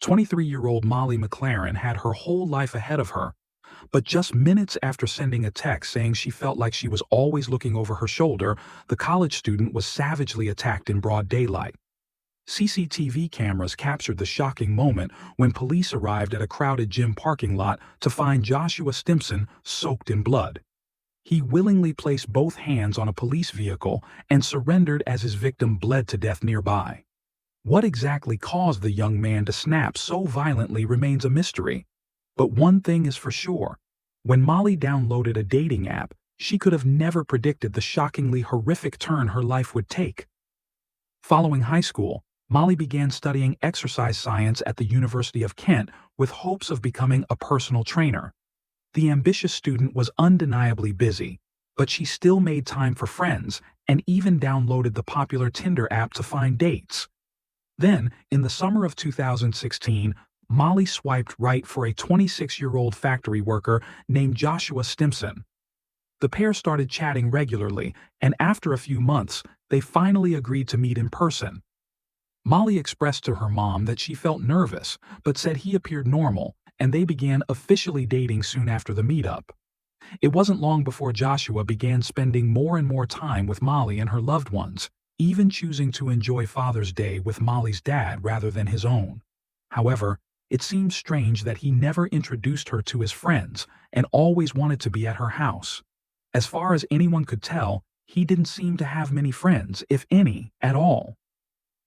23-year-old Molly McLaren had her whole life ahead of her, but just minutes after sending a text saying she felt like she was always looking over her shoulder, the college student was savagely attacked in broad daylight. CCTV cameras captured the shocking moment when police arrived at a crowded gym parking lot to find Joshua Stimpson soaked in blood. He willingly placed both hands on a police vehicle and surrendered as his victim bled to death nearby. What exactly caused the young man to snap so violently remains a mystery. But one thing is for sure. When Molly downloaded a dating app, she could have never predicted the shockingly horrific turn her life would take. Following high school, Molly began studying exercise science at the University of Kent with hopes of becoming a personal trainer. The ambitious student was undeniably busy, but she still made time for friends and even downloaded the popular Tinder app to find dates. Then, in the summer of 2016, Molly swiped right for a 26-year-old factory worker named Joshua Stimpson. The pair started chatting regularly, and after a few months, they finally agreed to meet in person. Molly expressed to her mom that she felt nervous, but said he appeared normal, and they began officially dating soon after the meetup. It wasn't long before Joshua began spending more and more time with Molly and her loved ones, even choosing to enjoy Father's Day with Molly's dad rather than his own. However, it seemed strange that he never introduced her to his friends and always wanted to be at her house. As far as anyone could tell, he didn't seem to have many friends, if any, at all.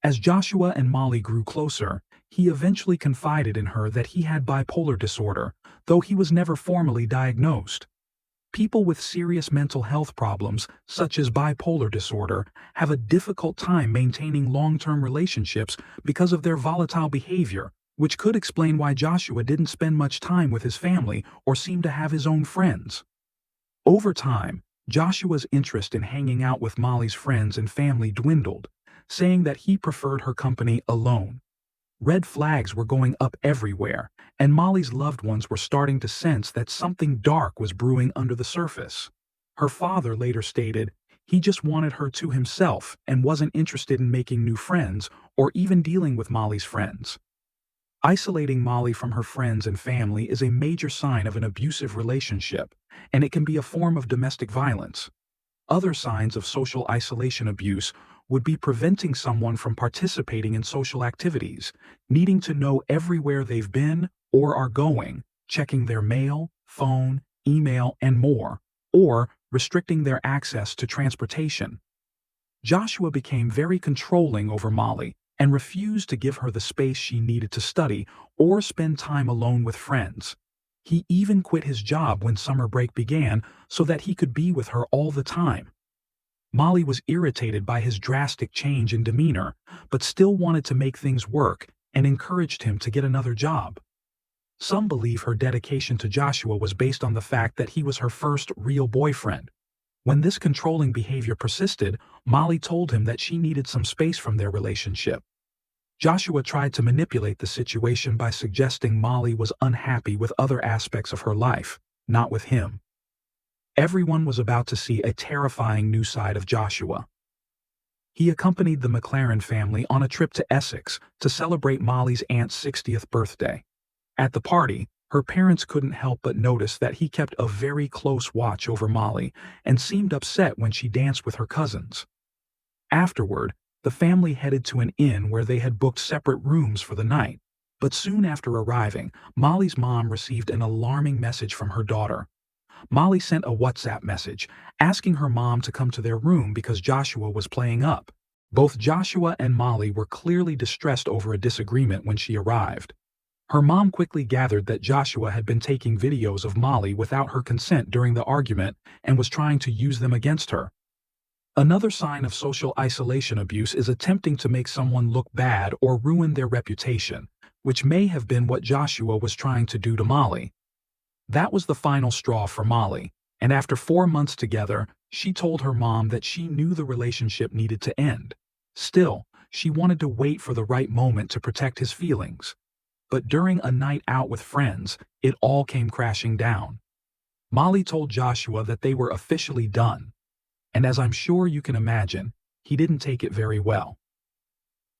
As Joshua and Molly grew closer, he eventually confided in her that he had bipolar disorder, though he was never formally diagnosed. People with serious mental health problems, such as bipolar disorder, have a difficult time maintaining long-term relationships because of their volatile behavior, which could explain why Joshua didn't spend much time with his family or seem to have his own friends. Over time, Joshua's interest in hanging out with Molly's friends and family dwindled, saying that he preferred her company alone. Red flags were going up everywhere, and Molly's loved ones were starting to sense that something dark was brewing under the surface. Her father later stated he just wanted her to himself and wasn't interested in making new friends or even dealing with Molly's friends. Isolating Molly from her friends and family is a major sign of an abusive relationship, and it can be a form of domestic violence. Other signs of social isolation abuse would be preventing someone from participating in social activities, needing to know everywhere they've been or are going, checking their mail, phone, email, and more, or restricting their access to transportation. Joshua became very controlling over Molly and refused to give her the space she needed to study or spend time alone with friends. He even quit his job when summer break began so that he could be with her all the time. Molly was irritated by his drastic change in demeanor, but still wanted to make things work and encouraged him to get another job. Some believe her dedication to Joshua was based on the fact that he was her first real boyfriend. When this controlling behavior persisted, Molly told him that she needed some space from their relationship. Joshua tried to manipulate the situation by suggesting Molly was unhappy with other aspects of her life, not with him. Everyone was about to see a terrifying new side of Joshua. He accompanied the McLaren family on a trip to Essex to celebrate Molly's aunt's 60th birthday. At the party, her parents couldn't help but notice that he kept a very close watch over Molly and seemed upset when she danced with her cousins. Afterward, the family headed to an inn where they had booked separate rooms for the night, but soon after arriving, Molly's mom received an alarming message from her daughter. Molly sent a WhatsApp message asking her mom to come to their room because Joshua was playing up. Both Joshua and Molly were clearly distressed over a disagreement when she arrived. Her mom quickly gathered that Joshua had been taking videos of Molly without her consent during the argument and was trying to use them against her. Another sign of social isolation abuse is attempting to make someone look bad or ruin their reputation, which may have been what Joshua was trying to do to Molly. That was the final straw for Molly, and after 4 months together, she told her mom that she knew the relationship needed to end. Still, she wanted to wait for the right moment to protect his feelings. But during a night out with friends, it all came crashing down. Molly told Joshua that they were officially done, and as I'm sure you can imagine, he didn't take it very well.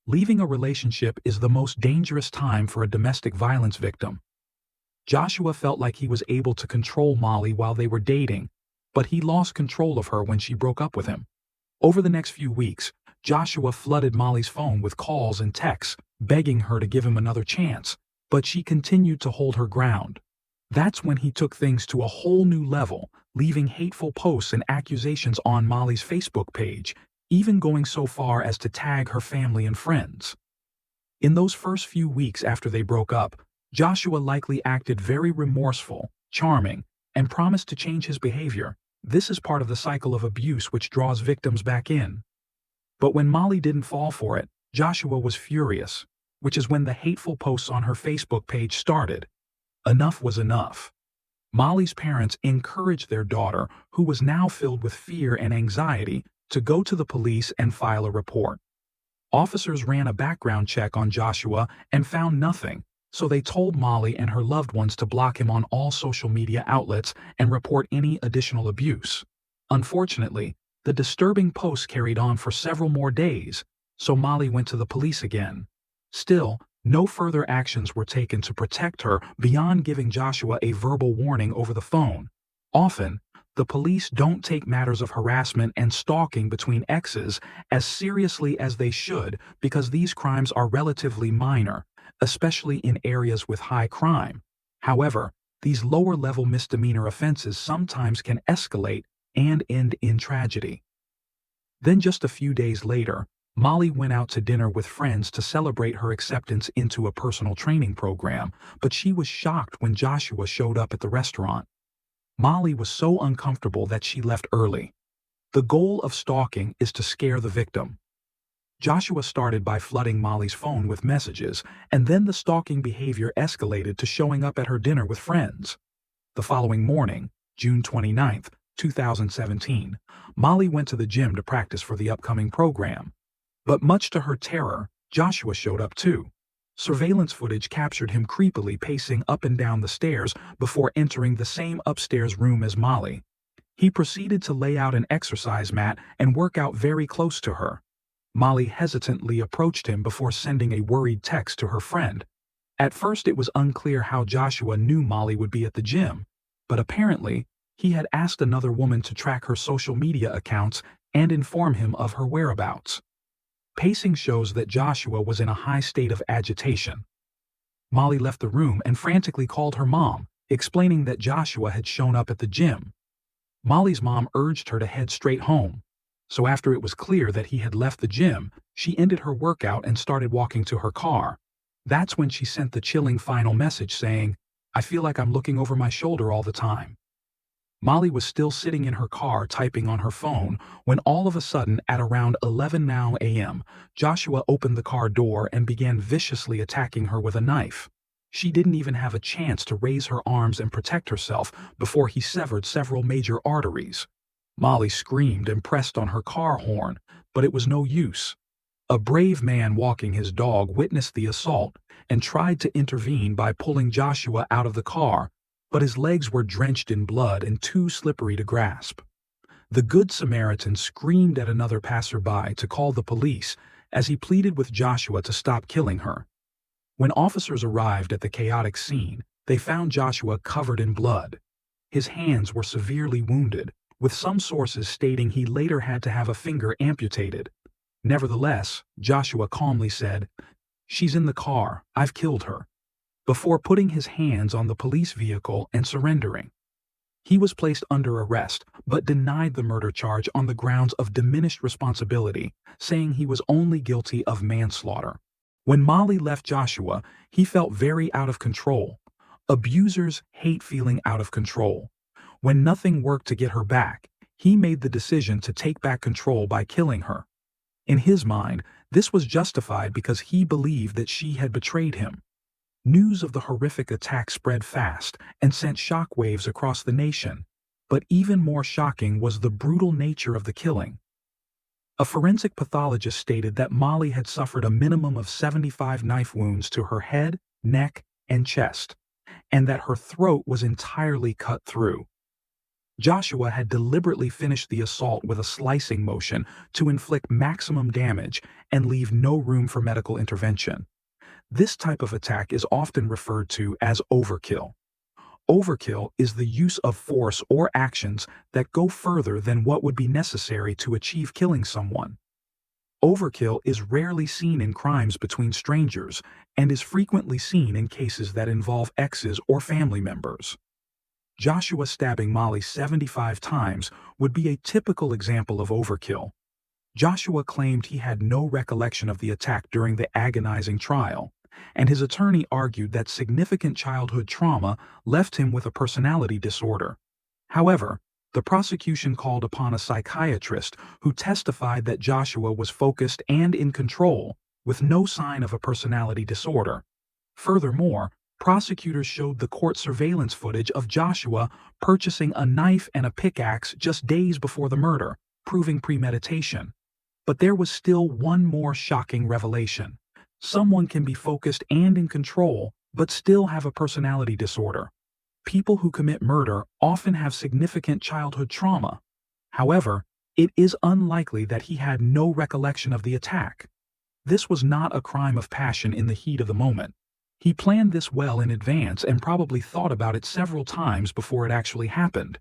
Leaving a relationship is the most dangerous time for a domestic violence victim. Joshua felt like he was able to control Molly while they were dating, but he lost control of her when she broke up with him. Over the next few weeks, Joshua flooded Molly's phone with calls and texts, begging her to give him another chance, but she continued to hold her ground. That's when he took things to a whole new level, leaving hateful posts and accusations on Molly's Facebook page, even going so far as to tag her family and friends. In those first few weeks after they broke up, Joshua likely acted very remorseful, charming, and promised to change his behavior. This is part of the cycle of abuse which draws victims back in. But when Molly didn't fall for it, Joshua was furious, which is when the hateful posts on her Facebook page started. Enough was enough. Molly's parents encouraged their daughter, who was now filled with fear and anxiety, to go to the police and file a report. Officers ran a background check on Joshua and found nothing, so they told Molly and her loved ones to block him on all social media outlets and report any additional abuse. Unfortunately, the disturbing posts carried on for several more days, so Molly went to the police again. Still, no further actions were taken to protect her beyond giving Joshua a verbal warning over the phone. Often, the police don't take matters of harassment and stalking between exes as seriously as they should because these crimes are relatively minor, especially in areas with high crime. However, these lower-level misdemeanor offenses sometimes can escalate and end in tragedy. Then just a few days later, Molly went out to dinner with friends to celebrate her acceptance into a personal training program, but she was shocked when Joshua showed up at the restaurant. Molly was so uncomfortable that she left early. The goal of stalking is to scare the victim. Joshua started by flooding Molly's phone with messages, and then the stalking behavior escalated to showing up at her dinner with friends. The following morning, June 29, 2017, Molly went to the gym to practice for the upcoming program. But much to her terror, Joshua showed up too. Surveillance footage captured him creepily pacing up and down the stairs before entering the same upstairs room as Molly. He proceeded to lay out an exercise mat and work out very close to her. Molly hesitantly approached him before sending a worried text to her friend. At first it was unclear how Joshua knew Molly would be at the gym, but apparently he had asked another woman to track her social media accounts and inform him of her whereabouts. Pacing shows that Joshua was in a high state of agitation. Molly left the room and frantically called her mom, explaining that Joshua had shown up at the gym. Molly's mom urged her to head straight home, so after it was clear that he had left the gym, she ended her workout and started walking to her car. That's when she sent the chilling final message saying, "I feel like I'm looking over my shoulder all the time." Molly was still sitting in her car typing on her phone when all of a sudden at around 11 a.m., Joshua opened the car door and began viciously attacking her with a knife. She didn't even have a chance to raise her arms and protect herself before he severed several major arteries. Molly screamed and pressed on her car horn, but it was no use. A brave man walking his dog witnessed the assault and tried to intervene by pulling Joshua out of the car, but his legs were drenched in blood and too slippery to grasp. The Good Samaritan screamed at another passerby to call the police as he pleaded with Joshua to stop killing her. When officers arrived at the chaotic scene, they found Joshua covered in blood. His hands were severely wounded, with some sources stating he later had to have a finger amputated. Nevertheless, Joshua calmly said, "She's in the car, I've killed her," before putting his hands on the police vehicle and surrendering. He was placed under arrest, but denied the murder charge on the grounds of diminished responsibility, saying he was only guilty of manslaughter. When Molly left Joshua, he felt very out of control. Abusers hate feeling out of control. When nothing worked to get her back, he made the decision to take back control by killing her. In his mind, this was justified because he believed that she had betrayed him. News of the horrific attack spread fast and sent shockwaves across the nation, but even more shocking was the brutal nature of the killing. A forensic pathologist stated that Molly had suffered a minimum of 75 knife wounds to her head, neck, and chest, and that her throat was entirely cut through. Joshua had deliberately finished the assault with a slicing motion to inflict maximum damage and leave no room for medical intervention. This type of attack is often referred to as overkill. Overkill is the use of force or actions that go further than what would be necessary to achieve killing someone. Overkill is rarely seen in crimes between strangers and is frequently seen in cases that involve exes or family members. Joshua stabbing Molly 75 times would be a typical example of overkill. Joshua claimed he had no recollection of the attack during the agonizing trial, and his attorney argued that significant childhood trauma left him with a personality disorder. However, the prosecution called upon a psychiatrist who testified that Joshua was focused and in control, with no sign of a personality disorder. Furthermore, prosecutors showed the court surveillance footage of Joshua purchasing a knife and a pickaxe just days before the murder, proving premeditation. But there was still one more shocking revelation. Someone can be focused and in control, but still have a personality disorder. People who commit murder often have significant childhood trauma. However, it is unlikely that he had no recollection of the attack. This was not a crime of passion in the heat of the moment. He planned this well in advance and probably thought about it several times before it actually happened.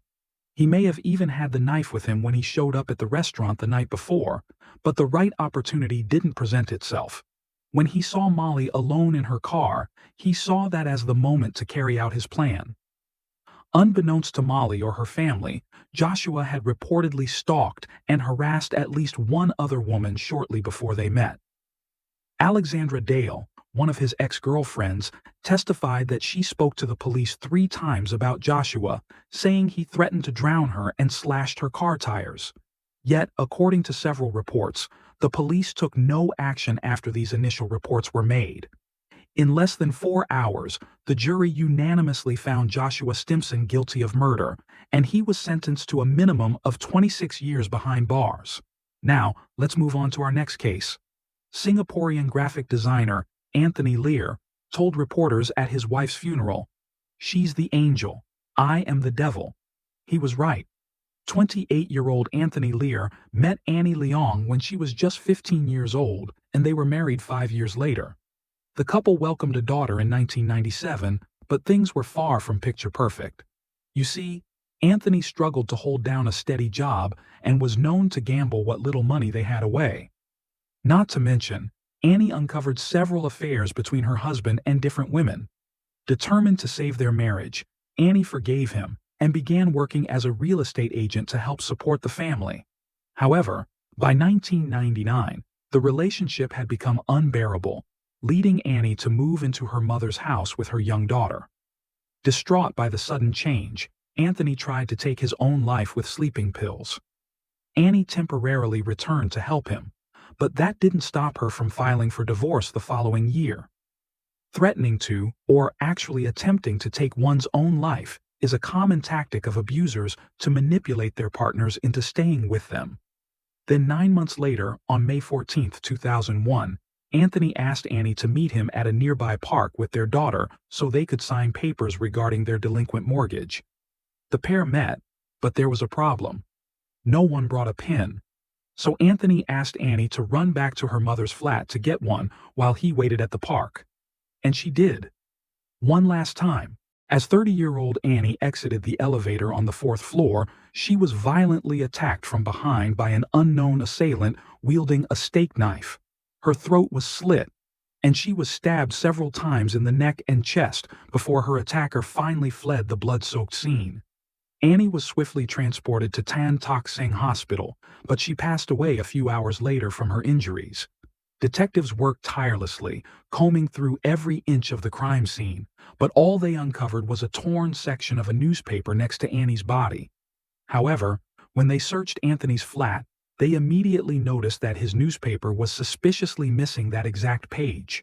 He may have even had the knife with him when he showed up at the restaurant the night before, but the right opportunity didn't present itself. When he saw Molly alone in her car, he saw that as the moment to carry out his plan. Unbeknownst to Molly or her family, Joshua had reportedly stalked and harassed at least one other woman shortly before they met. Alexandra Dale, one of his ex-girlfriends, testified that she spoke to the police 3 times about Joshua, saying he threatened to drown her and slashed her car tires. Yet, according to several reports, the police took no action after these initial reports were made. In less than 4 hours, the jury unanimously found Joshua Stimson guilty of murder, and he was sentenced to a minimum of 26 years behind bars. Now, let's move on to our next case. Singaporean graphic designer Anthony Lear told reporters at his wife's funeral, "She's the angel. I am the devil." He was right. 28-year-old Anthony Lear met Annie Leong when she was just 15 years old, and they were married 5 years later. The couple welcomed a daughter in 1997, but things were far from picture perfect. You see, Anthony struggled to hold down a steady job and was known to gamble what little money they had away. Not to mention, Annie uncovered several affairs between her husband and different women. Determined to save their marriage, Annie forgave him and began working as a real estate agent to help support the family. However, by 1999, the relationship had become unbearable, leading Annie to move into her mother's house with her young daughter. Distraught by the sudden change, Anthony tried to take his own life with sleeping pills. Annie temporarily returned to help him, but that didn't stop her from filing for divorce the following year. Threatening to, or actually attempting to take one's own life, is a common tactic of abusers to manipulate their partners into staying with them. Then 9 months later, on May 14, 2001, Anthony asked Annie to meet him at a nearby park with their daughter so they could sign papers regarding their delinquent mortgage. The pair met, but there was a problem. No one brought a pen. So Anthony asked Annie to run back to her mother's flat to get one while he waited at the park. And she did. One last time. As 30-year-old Annie exited the elevator on the 4th floor, she was violently attacked from behind by an unknown assailant wielding a steak knife. Her throat was slit, and she was stabbed several times in the neck and chest before her attacker finally fled the blood-soaked scene. Annie was swiftly transported to Tan Tock Seng Hospital, but she passed away a few hours later from her injuries. Detectives worked tirelessly, combing through every inch of the crime scene, but all they uncovered was a torn section of a newspaper next to Annie's body. However, when they searched Anthony's flat, they immediately noticed that his newspaper was suspiciously missing that exact page.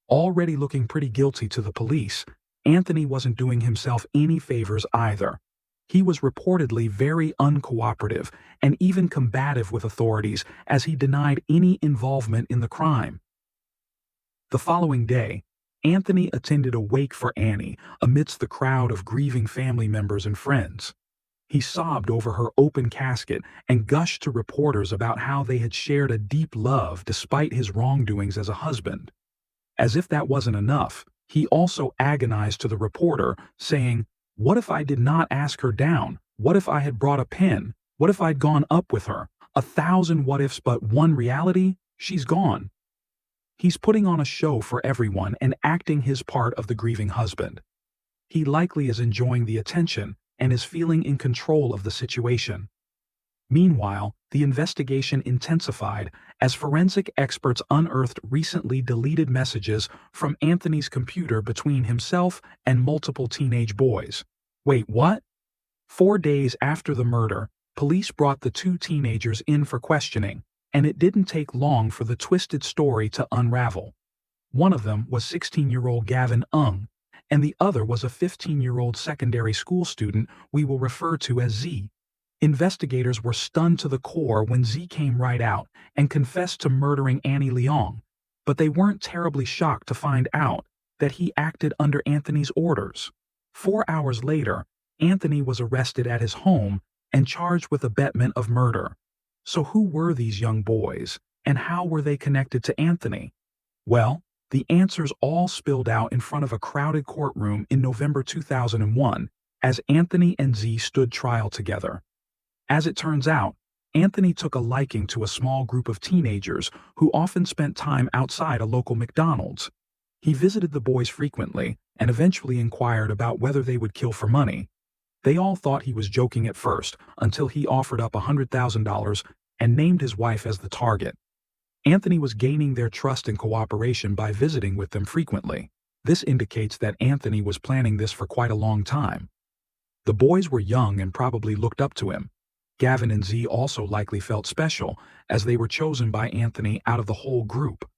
Already looking pretty guilty to the police, Anthony wasn't doing himself any favors either. He was reportedly very uncooperative and even combative with authorities as he denied any involvement in the crime. The following day, Anthony attended a wake for Annie amidst the crowd of grieving family members and friends. He sobbed over her open casket and gushed to reporters about how they had shared a deep love despite his wrongdoings as a husband. As if that wasn't enough, he also agonized to the reporter, saying, "What if I did not ask her down? What if I had brought a pen? What if I'd gone up with her? 1,000 what ifs, but one reality? She's gone." He's putting on a show for everyone and acting his part of the grieving husband. He likely is enjoying the attention and is feeling in control of the situation. Meanwhile, the investigation intensified as forensic experts unearthed recently deleted messages from Anthony's computer between himself and multiple teenage boys. Wait, what? 4 days after the murder, police brought the two teenagers in for questioning, and it didn't take long for the twisted story to unravel. One of them was 16-year-old Gavin Ung, and the other was a 15-year-old secondary school student we will refer to as Z. Investigators were stunned to the core when Z came right out and confessed to murdering Annie Leong, but they weren't terribly shocked to find out that he acted under Anthony's orders. 4 hours later, Anthony was arrested at his home and charged with abetment of murder. So who were these young boys, and how were they connected to Anthony? Well, the answers all spilled out in front of a crowded courtroom in November 2001 as Anthony and Z stood trial together. As it turns out, Anthony took a liking to a small group of teenagers who often spent time outside a local McDonald's. He visited the boys frequently and eventually inquired about whether they would kill for money. They all thought he was joking at first until he offered up $100,000 and named his wife as the target. Anthony was gaining their trust and cooperation by visiting with them frequently. This indicates that Anthony was planning this for quite a long time. The boys were young and probably looked up to him. Gavin and Z also likely felt special, as they were chosen by Anthony out of the whole group.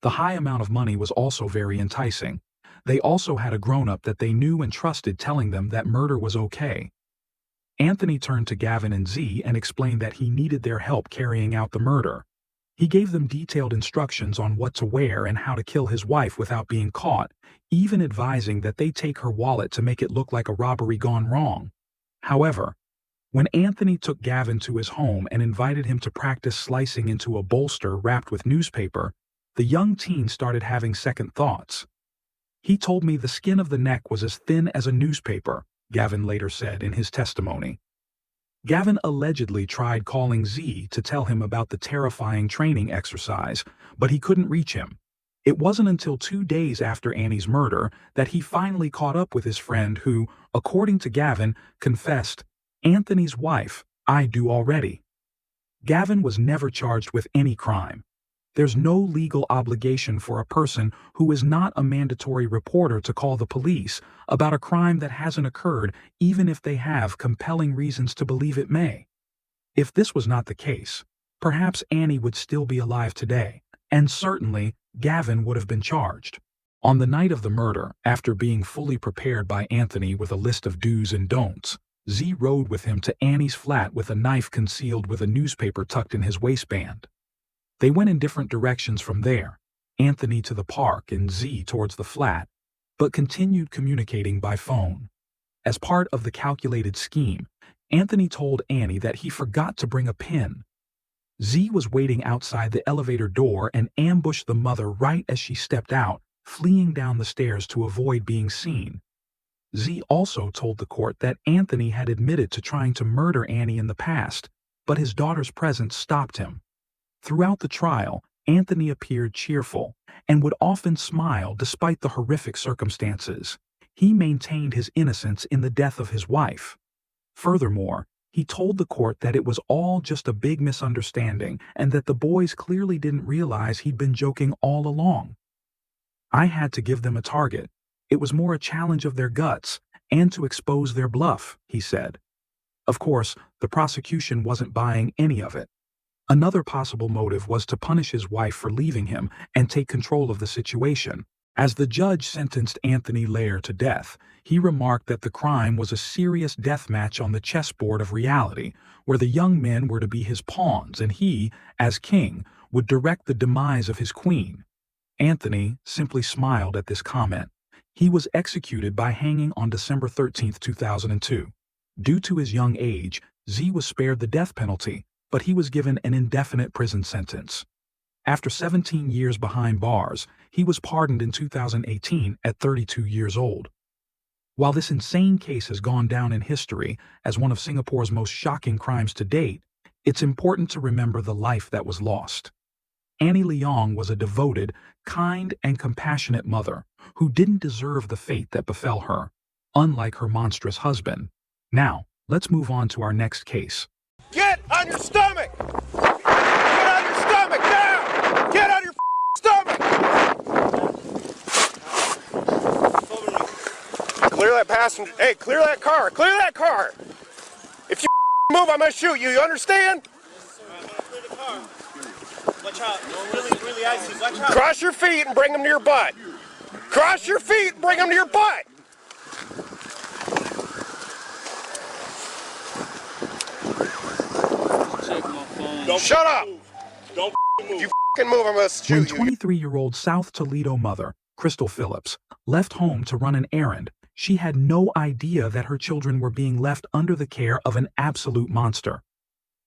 The high amount of money was also very enticing. They also had a grown-up that they knew and trusted telling them that murder was okay. Anthony turned to Gavin and Z and explained that he needed their help carrying out the murder. He gave them detailed instructions on what to wear and how to kill his wife without being caught, even advising that they take her wallet to make it look like a robbery gone wrong. However, when Anthony took Gavin to his home and invited him to practice slicing into a bolster wrapped with newspaper, the young teen started having second thoughts. "He told me the skin of the neck was as thin as a newspaper," Gavin later said in his testimony. Gavin allegedly tried calling Z to tell him about the terrifying training exercise, but he couldn't reach him. It wasn't until 2 days after Annie's murder that he finally caught up with his friend who, according to Gavin, confessed, "Anthony's wife, I do already." Gavin was never charged with any crime. There's no legal obligation for a person who is not a mandatory reporter to call the police about a crime that hasn't occurred, even if they have compelling reasons to believe it may. If this was not the case, perhaps Annie would still be alive today, and certainly Gavin would have been charged. On the night of the murder, after being fully prepared by Anthony with a list of do's and don'ts, Z rode with him to Annie's flat with a knife concealed with a newspaper tucked in his waistband. They went in different directions from there, Anthony to the park and Z towards the flat, but continued communicating by phone. As part of the calculated scheme, Anthony told Annie that he forgot to bring a pen. Z was waiting outside the elevator door and ambushed the mother right as she stepped out, fleeing down the stairs to avoid being seen. Z also told the court that Anthony had admitted to trying to murder Annie in the past, but his daughter's presence stopped him. Throughout the trial, Anthony appeared cheerful and would often smile despite the horrific circumstances. He maintained his innocence in the death of his wife. Furthermore, he told the court that it was all just a big misunderstanding and that the boys clearly didn't realize he'd been joking all along. "I had to give them a target. It was more a challenge of their guts and to expose their bluff," he said. Of course, the prosecution wasn't buying any of it. Another possible motive was to punish his wife for leaving him and take control of the situation. As the judge sentenced Anthony Lair to death, he remarked that the crime was a serious death match on the chessboard of reality, where the young men were to be his pawns and he, as king, would direct the demise of his queen. Anthony simply smiled at this comment. He was executed by hanging on December 13, 2002. Due to his young age, Z was spared the death penalty, but he was given an indefinite prison sentence. After 17 years behind bars, he was pardoned in 2018 at 32 years old. While this insane case has gone down in history as one of Singapore's most shocking crimes to date, it's important to remember the life that was lost. Annie Leong was a devoted, kind, and compassionate mother who didn't deserve the fate that befell her, unlike her monstrous husband. Now, let's move on to our next case. Get on your stomach! Get on your stomach now! Get on your stomach! Clear that passenger. Hey, clear that car! Clear that car! If you move, I'm gonna shoot you. You understand? I'm gonna clear the car. Watch out. It's really icy. Watch out. Cross your feet and bring them to your butt. Cross your feet and bring them to your butt. Shut up! Don't move. If you move, I'm gonna shoot you. When 23-year-old South Toledo mother, Crystal Phillips, left home to run an errand, she had no idea that her children were being left under the care of an absolute monster.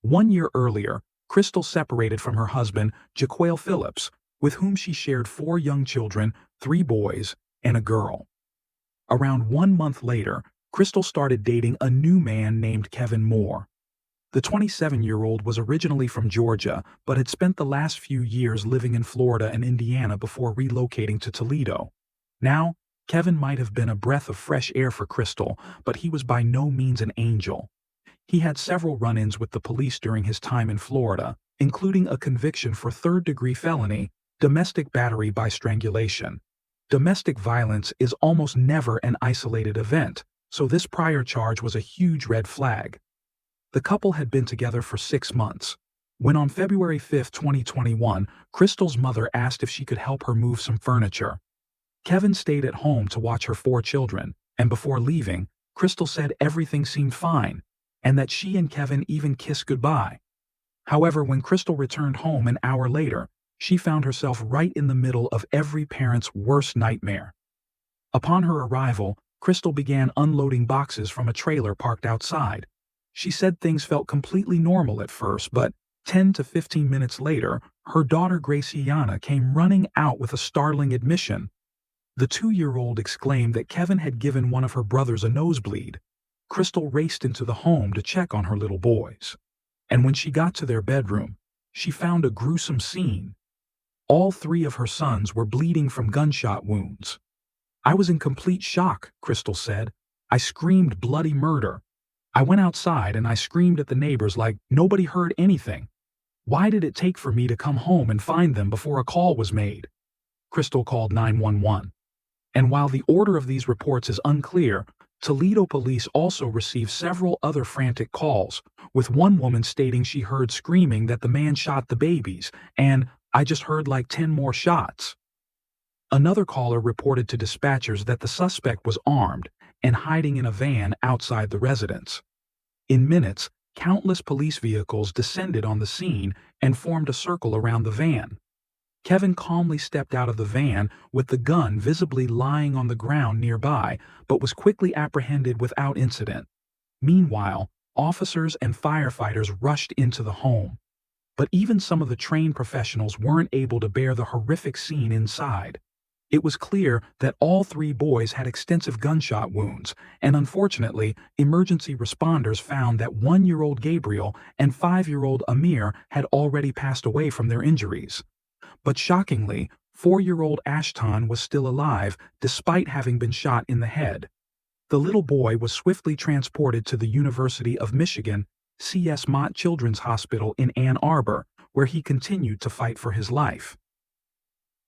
1 year earlier, Crystal separated from her husband, Jaquale Phillips, with whom she shared 4 young children, 3 boys, and a girl. Around 1 month later, Crystal started dating a new man named Kevin Moore. The 27-year-old was originally from Georgia, but had spent the last few years living in Florida and Indiana before relocating to Toledo. Now, Kevin might have been a breath of fresh air for Crystal, but he was by no means an angel. He had several run-ins with the police during his time in Florida, including a conviction for third-degree felony, domestic battery by strangulation. Domestic violence is almost never an isolated event, so this prior charge was a huge red flag. The couple had been together for 6 months. When on February 5, 2021, Crystal's mother asked if she could help her move some furniture. Kevin stayed at home to watch her 4 children, and before leaving, Crystal said everything seemed fine, and that she and Kevin even kissed goodbye. However, when Crystal returned home an hour later, she found herself right in the middle of every parent's worst nightmare. Upon her arrival, Crystal began unloading boxes from a trailer parked outside. She said things felt completely normal at first, but 10 to 15 minutes later, her daughter Graciana came running out with a startling admission. The 2-year-old exclaimed that Kevin had given one of her brothers a nosebleed. Crystal raced into the home to check on her little boys. And when she got to their bedroom, she found a gruesome scene. All 3 of her sons were bleeding from gunshot wounds. "I was in complete shock," Crystal said. "I screamed bloody murder. I went outside and I screamed at the neighbors like nobody heard anything. Why did it take for me to come home and find them before a call was made?" Crystal called 911. And while the order of these reports is unclear, Toledo police also received several other frantic calls, with one woman stating she heard screaming that the man shot the babies, and "I just heard like 10 more shots." Another caller reported to dispatchers that the suspect was armed and hiding in a van outside the residence. In minutes, countless police vehicles descended on the scene and formed a circle around the van. Kevin calmly stepped out of the van with the gun visibly lying on the ground nearby, but was quickly apprehended without incident. Meanwhile, officers and firefighters rushed into the home. But even some of the trained professionals weren't able to bear the horrific scene inside. It was clear that all 3 boys had extensive gunshot wounds, and unfortunately, emergency responders found that 1-year-old Gabriel and 5-year-old Amir had already passed away from their injuries. But shockingly, 4-year-old Ashton was still alive despite having been shot in the head. The little boy was swiftly transported to the University of Michigan C.S. Mott Children's Hospital in Ann Arbor, where he continued to fight for his life.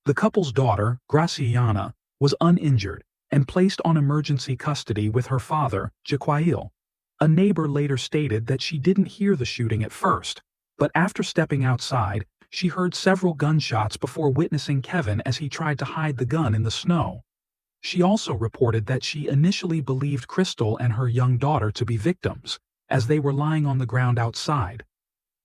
The couple's daughter, Graciana, was uninjured and placed on emergency custody with her father, Jaquale. A neighbor later stated that she didn't hear the shooting at first, but after stepping outside, she heard several gunshots before witnessing Kevin as he tried to hide the gun in the snow. She also reported that she initially believed Crystal and her young daughter to be victims, as they were lying on the ground outside.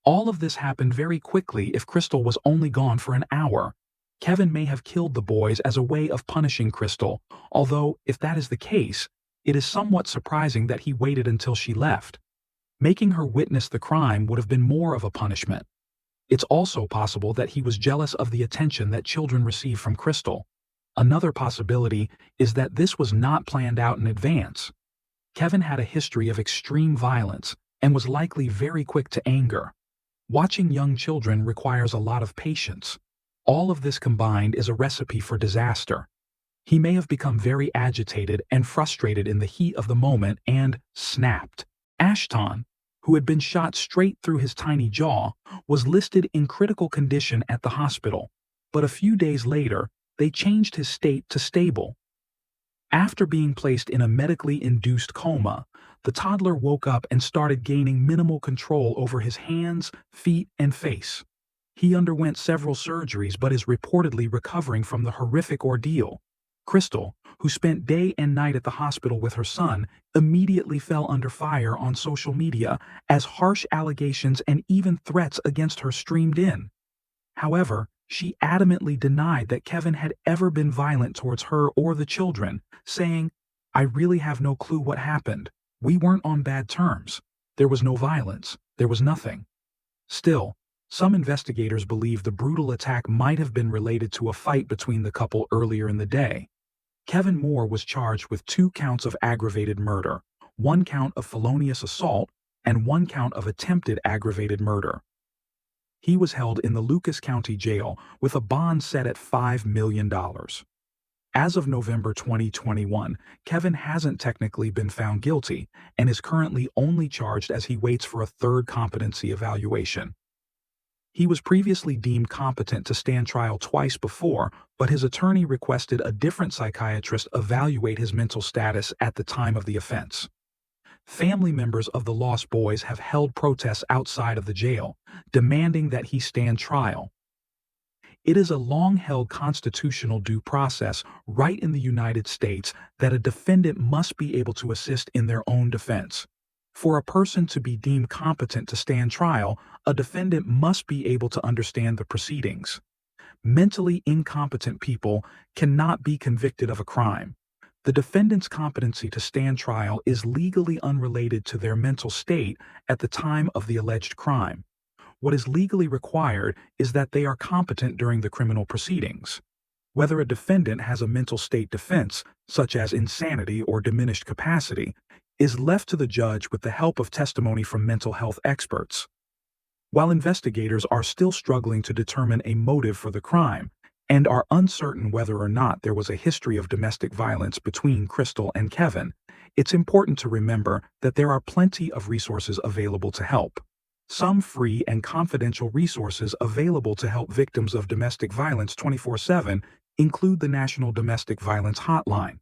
All of this happened very quickly if Crystal was only gone for an hour. Kevin may have killed the boys as a way of punishing Crystal, although, if that is the case, it is somewhat surprising that he waited until she left. Making her witness the crime would have been more of a punishment. It's also possible that he was jealous of the attention that children receive from Crystal. Another possibility is that this was not planned out in advance. Kevin had a history of extreme violence and was likely very quick to anger. Watching young children requires a lot of patience. All of this combined is a recipe for disaster. He may have become very agitated and frustrated in the heat of the moment and snapped. Ashton, who had been shot straight through his tiny jaw, was listed in critical condition at the hospital, but a few days later, they changed his state to stable. After being placed in a medically induced coma, the toddler woke up and started gaining minimal control over his hands, feet, and face. He underwent several surgeries but is reportedly recovering from the horrific ordeal. Crystal, who spent day and night at the hospital with her son, immediately fell under fire on social media as harsh allegations and even threats against her streamed in. However, she adamantly denied that Kevin had ever been violent towards her or the children, saying, "I really have no clue what happened. We weren't on bad terms. There was no violence. There was nothing." Still, some investigators believe the brutal attack might have been related to a fight between the couple earlier in the day. Kevin Moore was charged with 2 counts of aggravated murder, 1 count of felonious assault, and 1 count of attempted aggravated murder. He was held in the Lucas County Jail with a bond set at $5 million. As of November 2021, Kevin hasn't technically been found guilty and is currently only charged as he waits for a third competency evaluation. He was previously deemed competent to stand trial twice before, but his attorney requested a different psychiatrist evaluate his mental status at the time of the offense. Family members of the lost boys have held protests outside of the jail, demanding that he stand trial. It is a long-held constitutional due process right in the United States that a defendant must be able to assist in their own defense. For a person to be deemed competent to stand trial, a defendant must be able to understand the proceedings. Mentally incompetent people cannot be convicted of a crime. The defendant's competency to stand trial is legally unrelated to their mental state at the time of the alleged crime. What is legally required is that they are competent during the criminal proceedings. Whether a defendant has a mental state defense, such as insanity or diminished capacity, is left to the judge with the help of testimony from mental health experts. While investigators are still struggling to determine a motive for the crime and are uncertain whether or not there was a history of domestic violence between Crystal and Kevin, it's important to remember that there are plenty of resources available to help. Some free and confidential resources available to help victims of domestic violence 24/7 include the National Domestic Violence Hotline.